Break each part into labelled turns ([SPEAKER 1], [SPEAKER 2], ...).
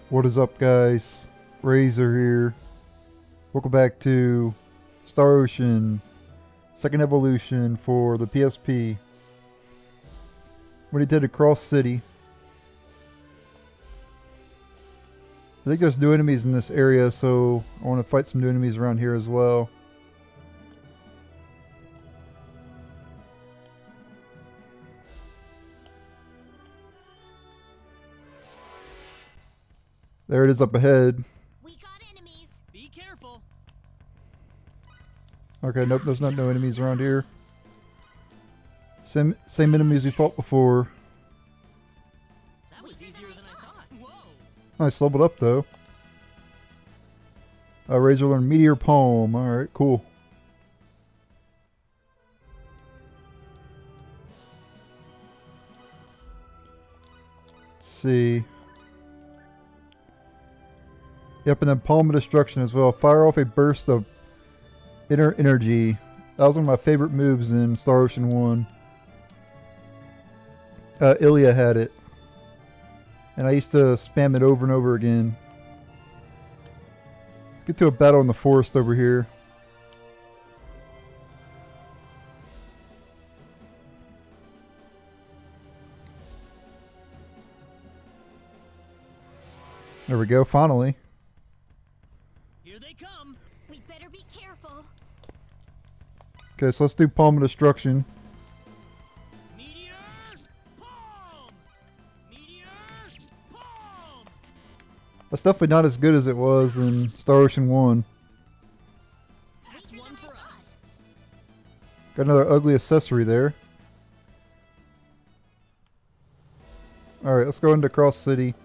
[SPEAKER 1] What is up, guys? Razor here. Welcome back to Star Ocean Second Evolution for the PSP. We did to Krosse City. I think there's new enemies in this area, so I want to fight some new enemies around here as well. There it is up ahead.
[SPEAKER 2] We got enemies. Be careful.
[SPEAKER 1] Okay, nope, there's no enemies around here. Same enemies we fought before.
[SPEAKER 2] That was easier than I thought. Whoa.
[SPEAKER 1] Nice, leveled up though. Razor learned Meteor Palm. Alright, cool. Let's see. Yep, and then Palm of Destruction as well. Fire off a burst of inner energy. That was one of my favorite moves in Star Ocean 1. Ilya had it. And I used to spam it over and over again. Get to a battle in the forest over here. There we go, finally.
[SPEAKER 2] Here they come.
[SPEAKER 3] We better be careful.
[SPEAKER 1] Okay, so let's do Palm of Destruction.
[SPEAKER 2] Meteor palm. Meteor palm.
[SPEAKER 1] That's definitely not as good as it was in Star Ocean 1.
[SPEAKER 2] That's one for us.
[SPEAKER 1] Got another ugly accessory there. Alright, let's go into Krosse City.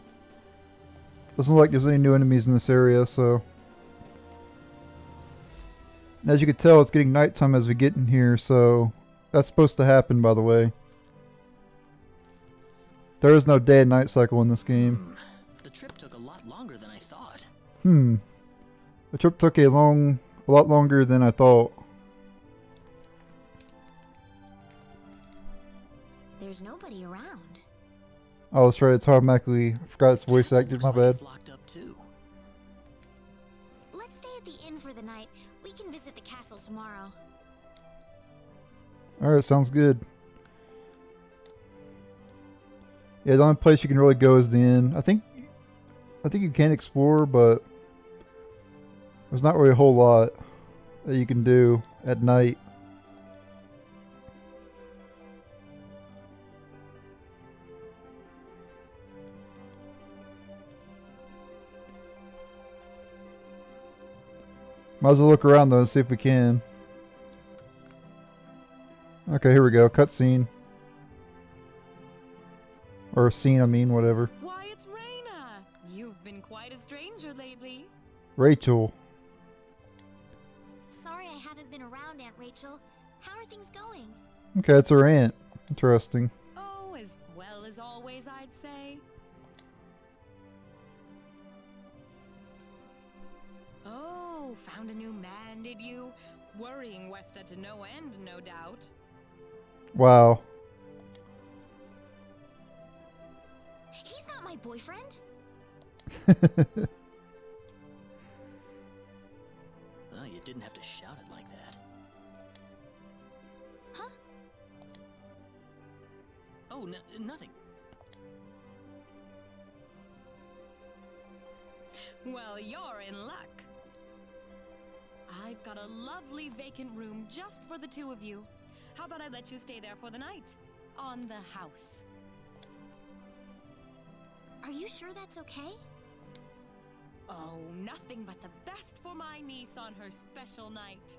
[SPEAKER 1] Doesn't look like there's any new enemies in this area, so... And as you can tell, it's getting nighttime as we get in here, so... That's supposed to happen, by the way. There is no day and night cycle in this game.
[SPEAKER 2] The trip took a lot longer than I thought.
[SPEAKER 1] The trip took a lot longer than I thought.
[SPEAKER 3] There's nobody around.
[SPEAKER 1] Oh, that's right, it's automatically... I forgot it's voice acted, my bad.
[SPEAKER 2] It's locked up too.
[SPEAKER 3] Let's stay at the inn for the night. We can visit the castle tomorrow.
[SPEAKER 1] Alright, sounds good. Yeah, the only place you can really go is the inn. I think you can explore, but there's not really a whole lot that you can do at night. Might as well look around though and see if we can. Okay, here we go. Cutscene. Or a scene, I mean, whatever.
[SPEAKER 4] Why, it's Raina! You've been quite a stranger lately.
[SPEAKER 1] Rachel.
[SPEAKER 3] Sorry I haven't been around, Aunt Rachel. How are things going?
[SPEAKER 1] Okay, it's her aunt. Interesting.
[SPEAKER 4] Oh, as well as always, I'd say. Oh, found a new man, did you? Worrying Westa to no end, no doubt.
[SPEAKER 1] Wow.
[SPEAKER 3] He's not my boyfriend.
[SPEAKER 2] Well, you didn't have to shout it like that.
[SPEAKER 3] Huh?
[SPEAKER 2] Oh, nothing.
[SPEAKER 4] Well, you're in luck. I've got a lovely vacant room just for the two of you. How about I let you stay there for the night? On the house.
[SPEAKER 3] Are you sure that's okay?
[SPEAKER 4] Oh, nothing but the best for my niece on her special night.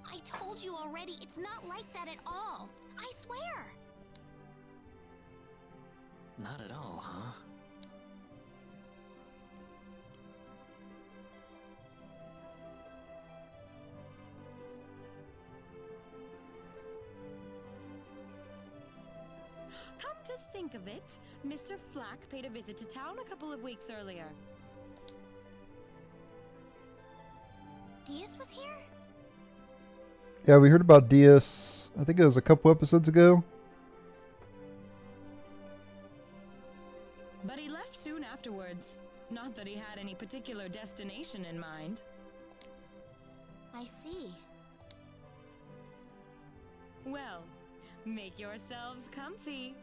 [SPEAKER 3] I told you already, it's not like that at all. I swear.
[SPEAKER 2] Not at all, huh?
[SPEAKER 4] Come to think of it, Mr. Flack paid a visit to town a couple of weeks earlier.
[SPEAKER 3] Diaz was here?
[SPEAKER 1] Yeah, we heard about Diaz, I think it was a couple episodes ago.
[SPEAKER 4] But he left soon afterwards. Not that he had any particular destination in mind.
[SPEAKER 3] I see.
[SPEAKER 4] Well, make yourselves comfy.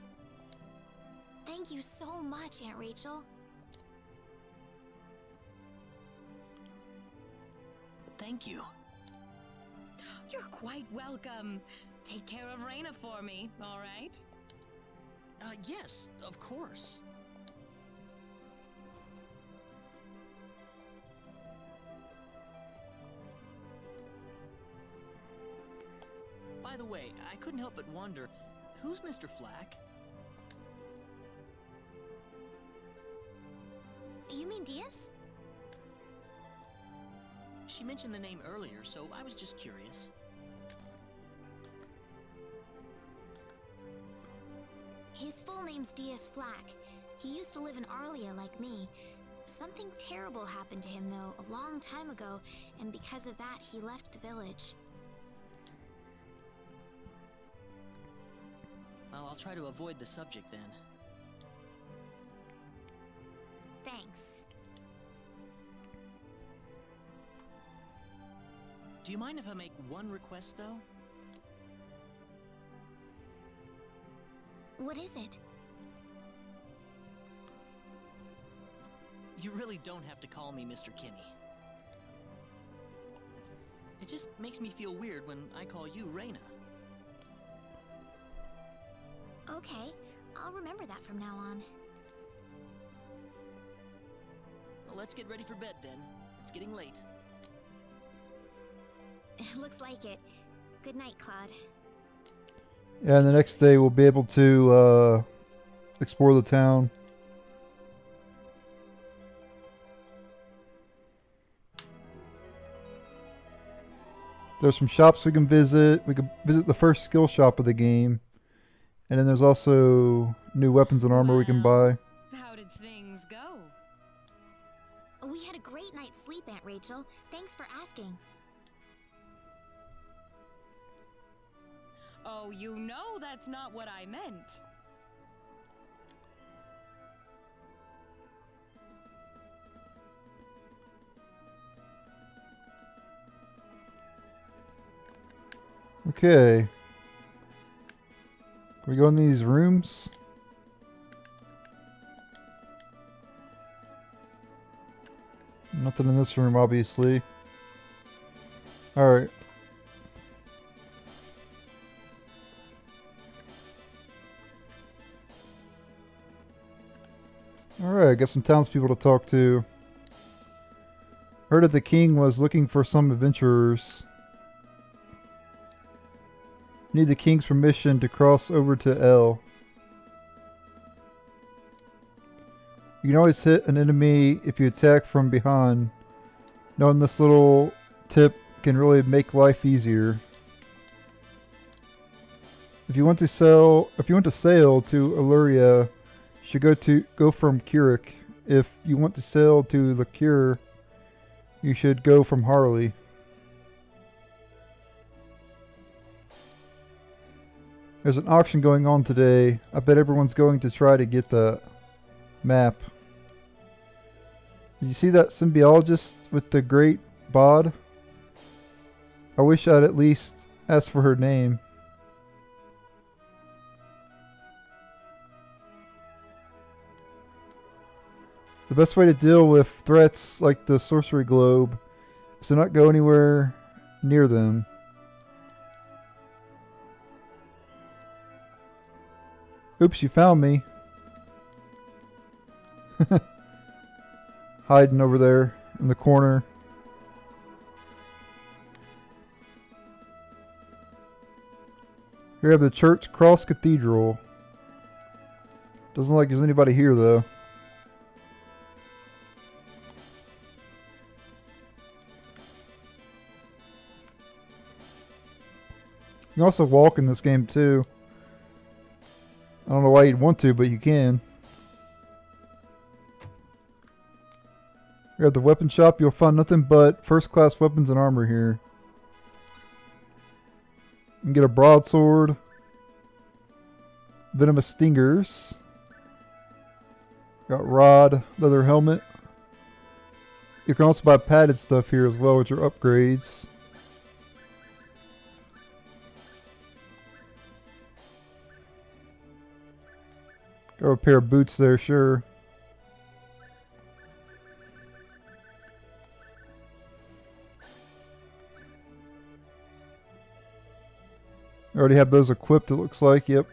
[SPEAKER 3] Thank you so much, Aunt Rachel.
[SPEAKER 2] Thank you.
[SPEAKER 4] You're quite welcome. Take care of Reina for me, all right?
[SPEAKER 2] Yes, of course. By the way, I couldn't help but wonder, who's Mr. Flack?
[SPEAKER 3] You mean Diaz?
[SPEAKER 2] She mentioned the name earlier, so I was just curious.
[SPEAKER 3] His full name's Diaz Flack. He used to live in Arlia like me. Something terrible happened to him, though, a long time ago, and because of that, he left the village.
[SPEAKER 2] Well, I'll try to avoid the subject then.
[SPEAKER 3] Thanks.
[SPEAKER 2] Do you mind if I make one request, though?
[SPEAKER 3] What is it?
[SPEAKER 2] You really don't have to call me Mr. Kinney. It just makes me feel weird when I call you Reina.
[SPEAKER 3] Okay, I'll remember that from now on.
[SPEAKER 2] Well, let's get ready for bed then. It's getting late.
[SPEAKER 3] Looks like it. Good night, Claude.
[SPEAKER 1] Yeah, and the next day we'll be able to explore the town. There's some shops we can visit. We can visit the first skill shop of the game. And then there's also new weapons and armor we can buy.
[SPEAKER 4] How did things go?
[SPEAKER 3] We had a great night's sleep, Aunt Rachel. Thanks for asking.
[SPEAKER 4] Oh, you know that's not what I meant.
[SPEAKER 1] Okay. Can we go in these rooms? Nothing in this room, obviously. Alright. Alright, got some townspeople to talk to. Heard that the king was looking for some adventurers. Need the king's permission to cross over to L. You can always hit an enemy if you attack from behind. Knowing this little tip can really make life easier. If you want to sail to Illyria, you should go from Keurig. If you want to sail to Liqueur, you should go from Harley. There's an auction going on today. I bet everyone's going to try to get the map. Did you see that symbiologist with the great bod? I wish I'd at least asked for her name. The best way to deal with threats like the Sorcery Globe is to not go anywhere near them. Oops, you found me. Hiding over there in the corner. Here we have the church Krosse Cathedral. Doesn't look like there's anybody here though. You can also walk in this game too. I don't know why you'd want to, but you can. Here at the weapon shop, you'll find nothing but first-class weapons and armor here. You can get a broadsword, venomous stingers, Got rod, leather helmet. You can also buy padded stuff here as well, which are upgrades. Got a pair of boots there, sure. I already have those equipped, it looks like, yep.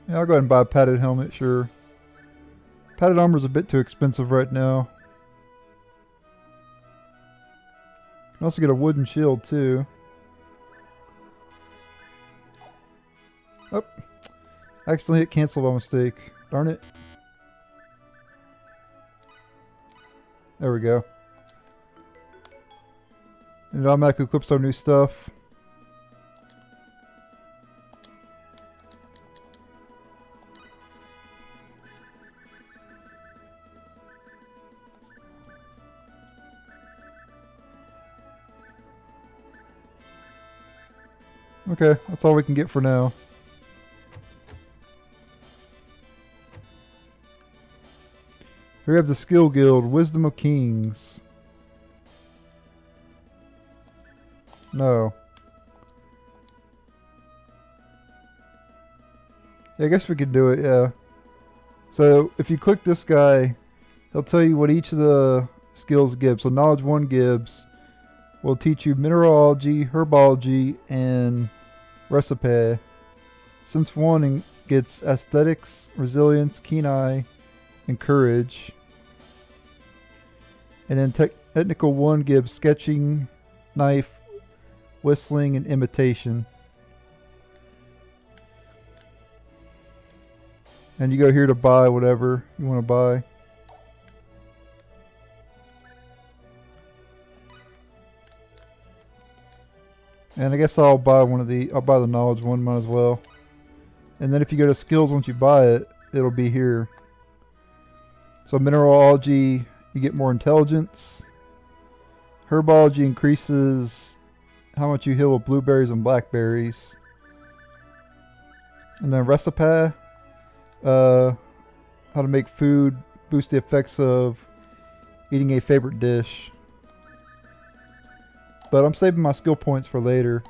[SPEAKER 1] Yeah, I'll go ahead and buy a padded helmet, sure. Padded armor is a bit too expensive right now. You can also get a wooden shield, too. Oh, I accidentally hit cancel by mistake. Darn it. There we go. And it automatically equips our new stuff. Okay, that's all we can get for now. Here we have the Skill Guild, Wisdom of Kings. No. Yeah, I guess we could do it, yeah. So, if you click this guy, he'll tell you what each of the skills gives. So, Knowledge 1 gives will teach you Mineralogy, Herbology, and Recipe. Sense 1 gets Aesthetics, Resilience, Keen Eye, and Courage. And then Technical 1 gives Sketching, Knife, Whistling, and Imitation. And you go here to buy whatever you want to buy. And I guess I'll buy I'll buy the knowledge one, might as well. And then if you go to skills once you buy it, it'll be here. So mineralogy, you get more intelligence. Herbology increases how much you heal with blueberries and blackberries. And then recipe, how to make food, boost the effects of eating a favorite dish. But I'm saving my skill points for later.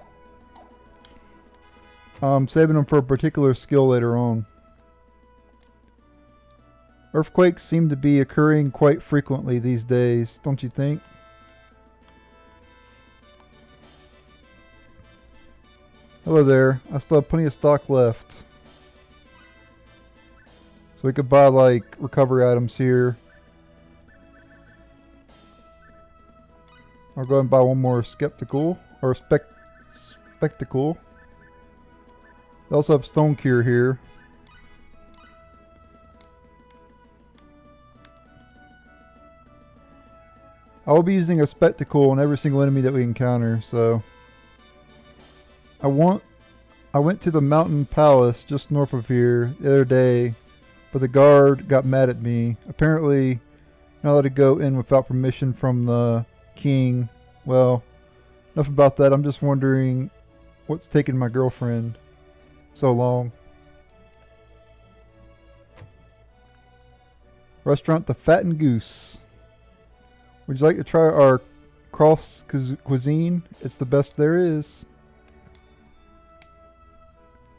[SPEAKER 1] I'm saving them for a particular skill later on. Earthquakes seem to be occurring quite frequently these days, don't you think? Hello there. I still have plenty of stock left. So we could buy like recovery items here. I'll go ahead and buy one more spectacle. They also have stone cure here. I will be using a spectacle on every single enemy that we encounter, so I went to the mountain palace just north of here the other day, but the guard got mad at me. Apparently, you're not allowed to go in without permission from the king. Well, enough about that. I'm just wondering what's taking my girlfriend so long. Restaurant The Fattened Goose. Would you like to try our Krosse cuisine? It's the best there is.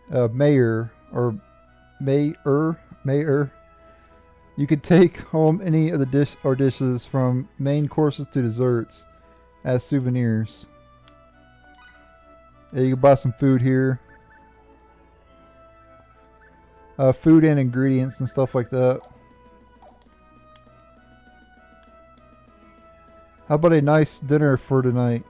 [SPEAKER 1] Mayor. You could take home any of the dishes from main courses to desserts as souvenirs. Yeah, you can buy some food here. Food and ingredients and stuff like that. How about a nice dinner for tonight?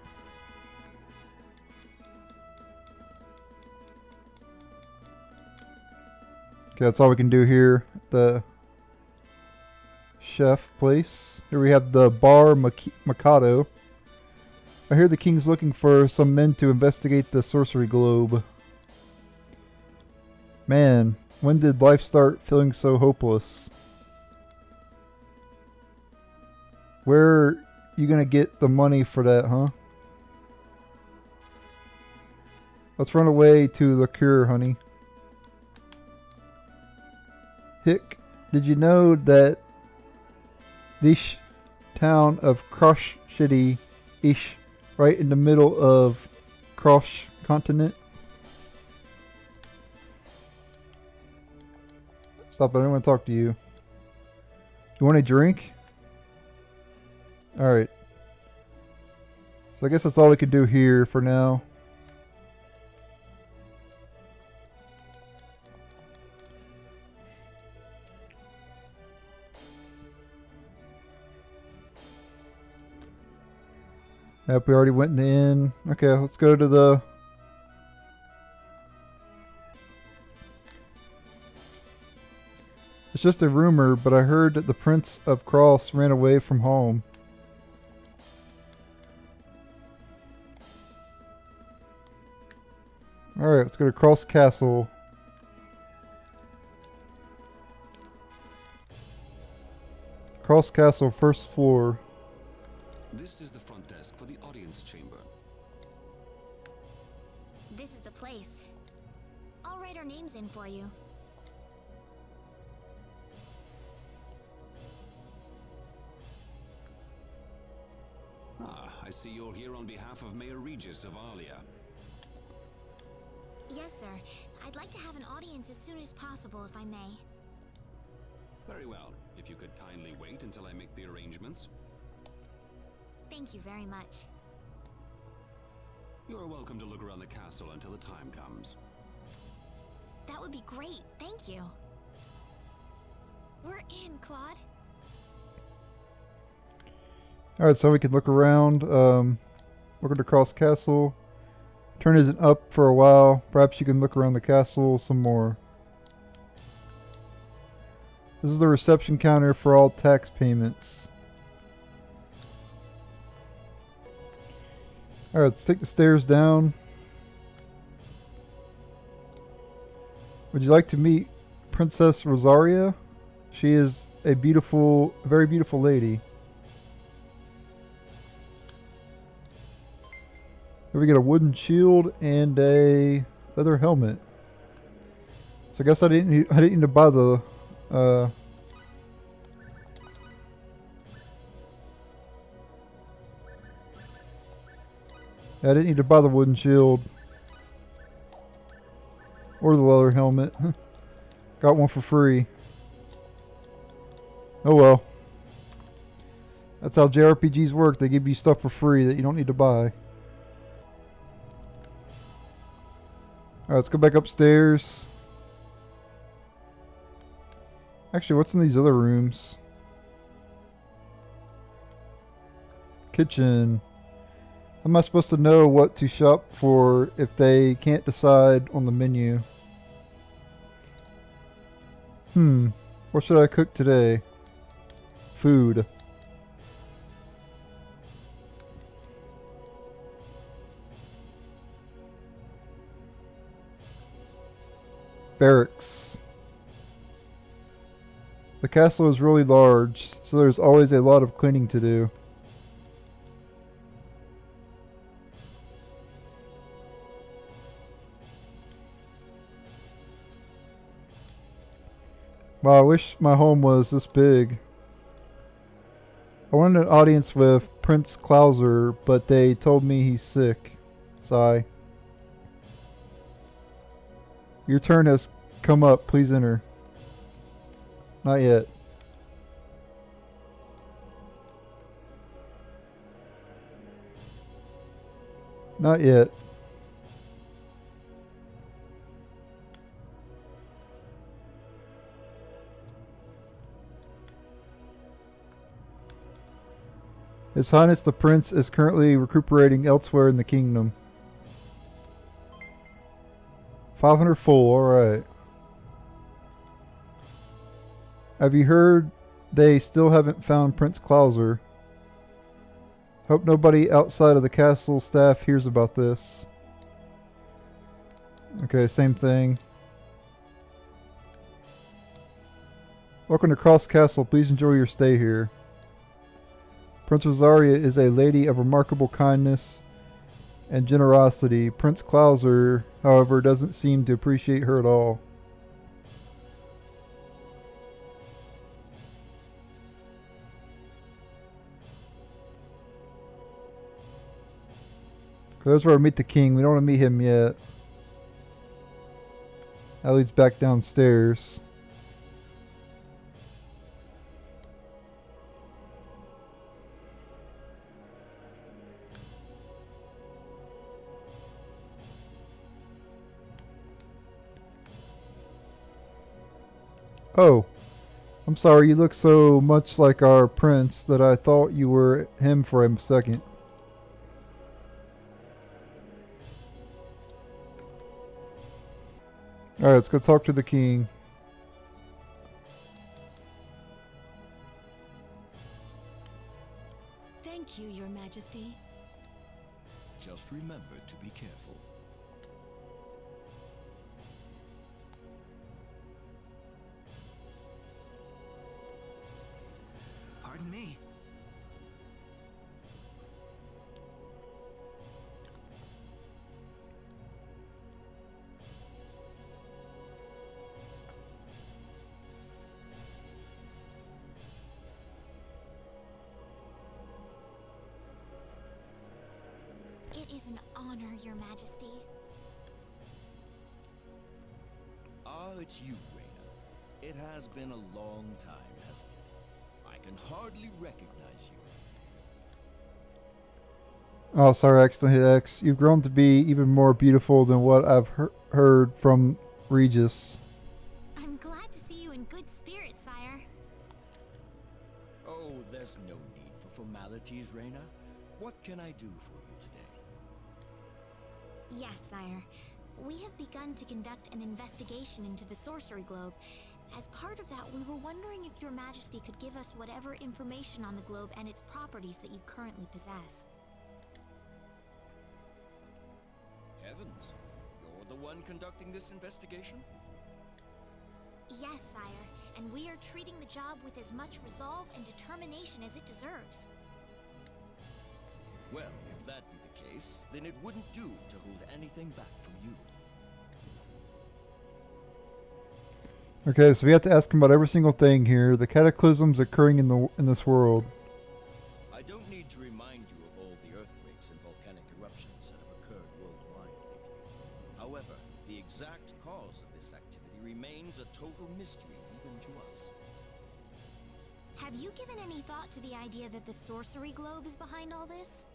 [SPEAKER 1] Okay, that's all we can do here at the chef place. Here we have the Bar Mikado. I hear the king's looking for some men to investigate the Sorcery Globe. Man, when did life start feeling so hopeless? Where are you gonna get the money for that, huh? Let's run away to the cure, honey. Hick, did you know that this town of Krosse ish right in the middle of Krosse continent? Stop, I don't want to talk to you. You want a drink? Alright. So I guess that's all we can do here for now. Yep, we already went in the inn. Okay, let's go to the... It's just a rumor, but I heard that the Prince of Krosse ran away from home. Alright, let's go to Krosse Castle. Krosse Castle, first floor.
[SPEAKER 5] This is the front desk for the audience chamber.
[SPEAKER 3] This is the place. I'll write our names in for you.
[SPEAKER 5] Ah, I see you're here on behalf of Mayor Regis of Alia.
[SPEAKER 3] Yes, sir. I'd like to have an audience as soon as possible, if I may.
[SPEAKER 5] Very well. If you could kindly wait until I make the arrangements.
[SPEAKER 3] Thank you very much.
[SPEAKER 5] You're welcome to look around the castle until the time comes.
[SPEAKER 3] That would be great. Thank you. We're in, Claude.
[SPEAKER 1] Alright, so we can look around. Welcome to Krosse Castle. Turn isn't up for a while. Perhaps you can look around the castle some more. This is the reception counter for all tax payments. Alright, let's take the stairs down. Would you like to meet Princess Rosaria? She is a beautiful, very beautiful lady. Here we get a wooden shield and a leather helmet. So I guess I didn't need to buy the I didn't need to buy the wooden shield or the leather helmet. Got one for free. Oh well. That's how JRPGs work. They give you stuff for free that you don't need to buy. Alright, let's go back upstairs. Actually, what's in these other rooms? Kitchen. How am I supposed to know what to shop for if they can't decide on the menu? What should I cook today? Food. Barracks. The castle is really large, so there's always a lot of cleaning to do. Wow, I wish my home was this big. I wanted an audience with Prince Klauser, but they told me he's sick. Sigh. Your turn has come up. Please enter. Not yet. Not yet. His Highness the Prince is currently recuperating elsewhere in the kingdom. 500 full, alright. Have you heard they still haven't found Prince Klauser? Hope nobody outside of the castle staff hears about this. Okay, same thing. Welcome to Krosse Castle. Please enjoy your stay here. Prince Rosaria is a lady of remarkable kindness and generosity. Prince Klauser, however, doesn't seem to appreciate her at all. There's where we meet the king. We don't want to meet him yet. That leads back downstairs. Oh, I'm sorry. You look so much like our prince that I thought you were him for a second. Alright, let's go talk to the king.
[SPEAKER 4] Thank you, Your Majesty.
[SPEAKER 6] Just remember to be careful.
[SPEAKER 7] Pardon me.
[SPEAKER 3] It is an honor, Your Majesty.
[SPEAKER 6] Ah, it's you, Reina. It has been a long time, hasn't it? I can hardly recognize you.
[SPEAKER 1] Oh, sorry, I accidentally hit X. You've grown to be even more beautiful than what I've heard from Regis.
[SPEAKER 3] I'm glad to see you in good spirits, sire.
[SPEAKER 6] Oh, there's no need for formalities, Reina. What can I do for you today?
[SPEAKER 3] Yes, sire. We have begun to conduct an investigation into the Sorcery Globe. As part of that, we were wondering if Your Majesty could give us whatever information on the globe and its properties that you currently possess.
[SPEAKER 6] Heavens, you're the one conducting this investigation?
[SPEAKER 3] Yes, sire, and we are treating the job with as much resolve and determination as it deserves.
[SPEAKER 6] Well, if that be the case, then it wouldn't do to hold anything back from you.
[SPEAKER 1] Okay, so we have to ask him about every single thing here. The cataclysms occurring in this world.
[SPEAKER 6] I don't need to remind you of all the earthquakes and volcanic eruptions that have occurred worldwide lately. However, the exact cause of this activity remains a total mystery even to us.
[SPEAKER 3] Have you given any thought to the idea that the Sorcery Globe is behind all this?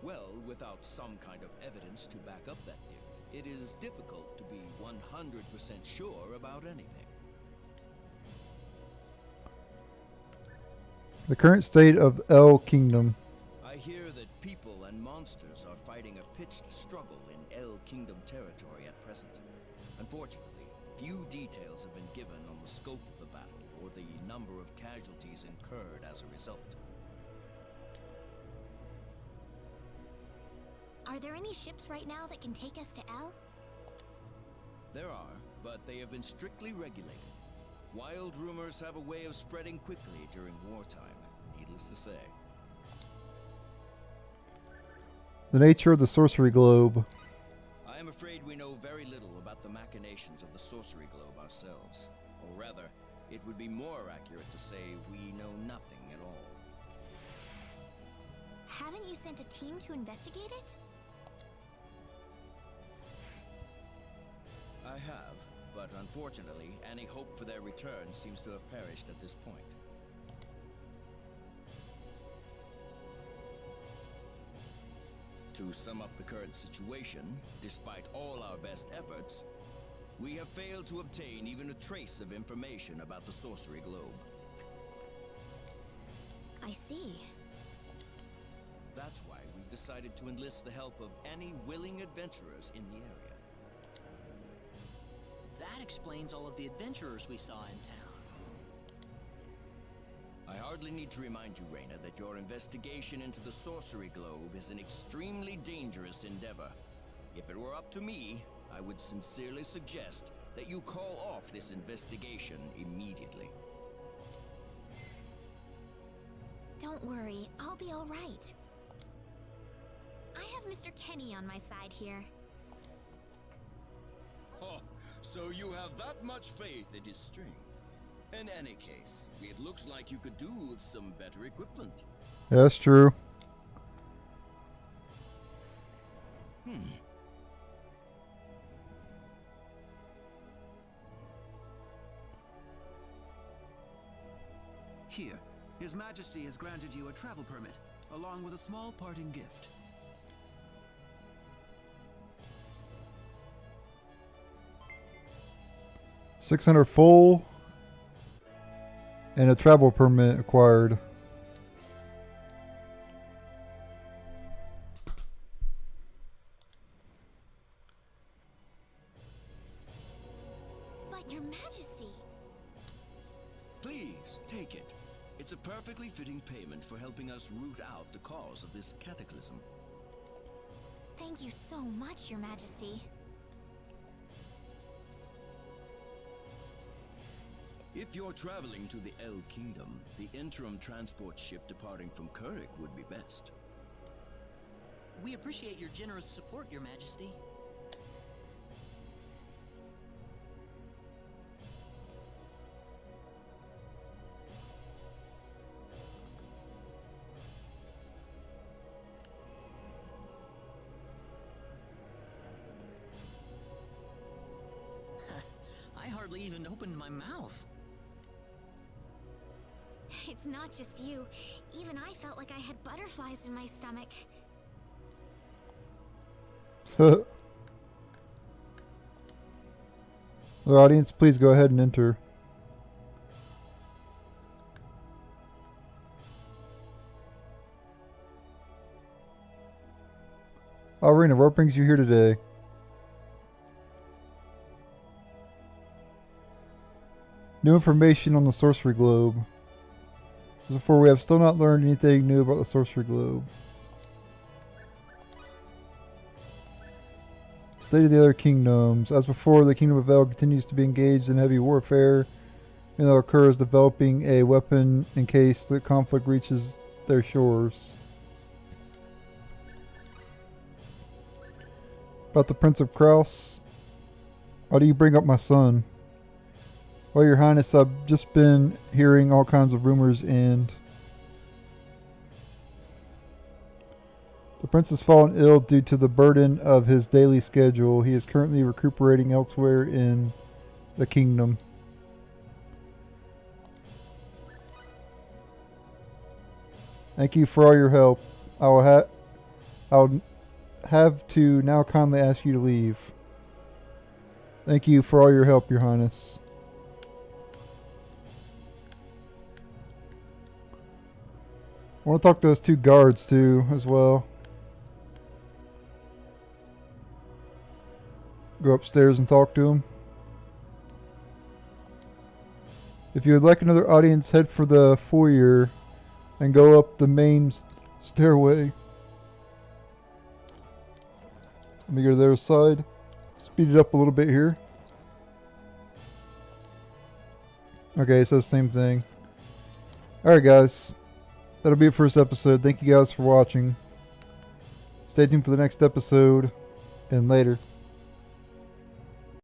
[SPEAKER 6] Well, without some kind of evidence to back up that theory, it is difficult to be 100% sure about anything.
[SPEAKER 1] The current state of El Kingdom.
[SPEAKER 6] I hear that people and monsters are fighting a pitched struggle in El Kingdom territory at present. Unfortunately, few details have been given on the scope of the battle or the number of casualties incurred as a result.
[SPEAKER 3] Are there any ships right now that can take us to El?
[SPEAKER 6] There are, but they have been strictly regulated. Wild rumors have a way of spreading quickly during wartime, needless to say.
[SPEAKER 1] The nature of the Sorcery Globe.
[SPEAKER 6] I am afraid we know very little about the machinations of the Sorcery Globe ourselves. Or rather, it would be more accurate to say we know nothing at all.
[SPEAKER 3] Haven't you sent a team to investigate it?
[SPEAKER 6] I have, but unfortunately, any hope for their return seems to have perished at this point. To sum up the current situation, despite all our best efforts, we have failed to obtain even a trace of information about the Sorcery Globe.
[SPEAKER 3] I see.
[SPEAKER 6] That's why we've decided to enlist the help of any willing adventurers in the area.
[SPEAKER 2] That explains all of the adventurers we saw in town.
[SPEAKER 6] I hardly need to remind you, Reina, that your investigation into the Sorcery Globe is an extremely dangerous endeavor. If it were up to me, I would sincerely suggest that you call off this investigation immediately.
[SPEAKER 3] Don't worry, I'll be all right. I have Mr. Kenny on my side here.
[SPEAKER 6] Oh, so you have that much faith in his strength. In any case, it looks like you could do with some better equipment.
[SPEAKER 1] Yeah, that's true.
[SPEAKER 7] Here, His Majesty has granted you a travel permit, along with a small parting gift.
[SPEAKER 1] $600 full and a travel permit acquired.
[SPEAKER 3] But Your Majesty...
[SPEAKER 6] Please, take it. It's a perfectly fitting payment for helping us root out the cause of this cataclysm.
[SPEAKER 3] Thank you so much, Your Majesty.
[SPEAKER 6] If you're traveling to the El Kingdom, the interim transport ship departing from Kurik would be best.
[SPEAKER 2] We appreciate your generous support, Your Majesty. I hardly even opened my mouth.
[SPEAKER 3] It's not just you. Even I felt like I had butterflies in my stomach.
[SPEAKER 1] Other audience, please go ahead and enter. Alrina, what brings you here today? New information on the Sorcery Globe. As before, we have still not learned anything new about the Sorcery Globe. State of the other kingdoms. As before, the Kingdom of El continues to be engaged in heavy warfare, and they'll occur as developing a weapon in case the conflict reaches their shores. About the Prince of Krosse. Why do you bring up my son? Well, Your Highness, I've just been hearing all kinds of rumors, and the prince has fallen ill due to the burden of his daily schedule. He is currently recuperating elsewhere in the kingdom. Thank you for all your help. I'll have to now kindly ask you to leave. Thank you for all your help, Your Highness. I want to talk to those two guards too, as well. Go upstairs and talk to them. If you would like another audience, head for the foyer and go up the main stairway. Let me go to the other side. Speed it up a little bit here. Okay, it says the same thing. Alright guys, that'll be it for this episode. Thank you guys for watching. Stay tuned for the next episode, and later.